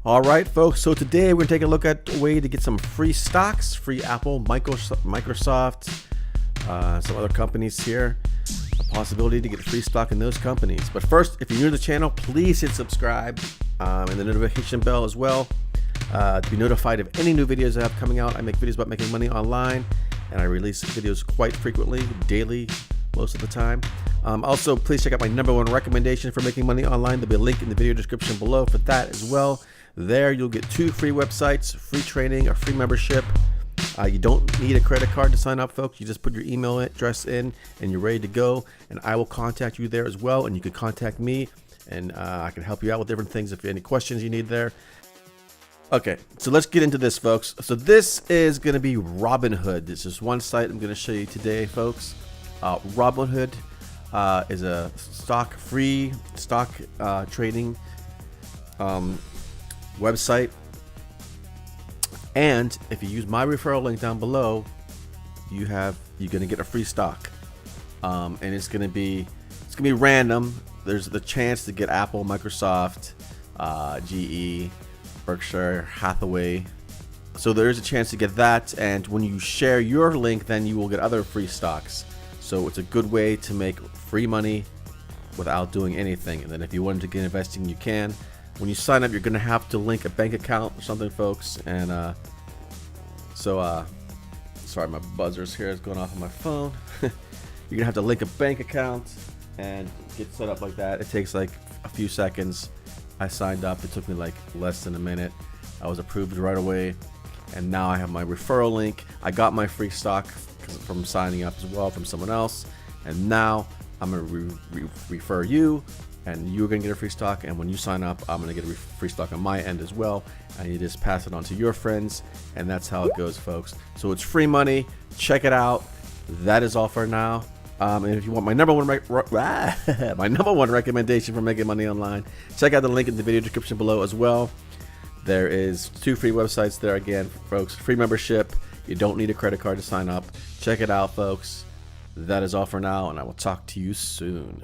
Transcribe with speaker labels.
Speaker 1: All right, folks. So today we're going to take a look at a way to get some free stocks, free Apple, Microsoft, some other companies here. A possibility to get free stock in those companies. But first, if you're new to the channel, please hit subscribe and the notification bell as well to be notified of any new videos I have coming out. I make videos about making money online, and I release videos quite frequently, daily, most of the time. Also, please check out my #1 recommendation for making money online. There'll be a link in the video description below for that as well. There you'll get 2 free websites, free training, a free membership. You don't need a credit card to sign up, folks. You just put your email address in and you're ready to go, and I will contact you there as well, and you can contact me, and I can help you out with different things if you have any questions you need there. Okay, so let's get into this, folks. So this is going to be Robinhood. This is one site I'm going to show you today, folks. Robinhood is a free stock trading website, and if you use my referral link down below, you're gonna get a free stock, and it's gonna be random. There's the chance to get Apple, Microsoft, GE, Berkshire Hathaway. So there's a chance to get that, and when you share your link, then you will get other free stocks. So it's a good way to make free money without doing anything. And then if you wanted to get investing, you can. When you sign up, you're gonna have to link a bank account or something, folks. And sorry, my buzzers here is going off on my phone. You're gonna have to link a bank account and get set up like that. It takes like a few seconds. I signed up. It took me like less than a minute. I was approved right away, and now I have my referral link. I got my free stock from signing up as well from someone else, and now I'm gonna refer you, and you're gonna get a free stock. And when you sign up, I'm gonna get a free stock on my end as well, and you just pass it on to your friends, and that's how it goes, folks. So it's free money. Check it out. That is all for now. And if you want my #1 recommendation for making money online, check out the link in the video description below as well. There is 2 free websites there again, folks. Free membership. You don't need a credit card to sign up. Check it out, folks. That is all for now, and I will talk to you soon.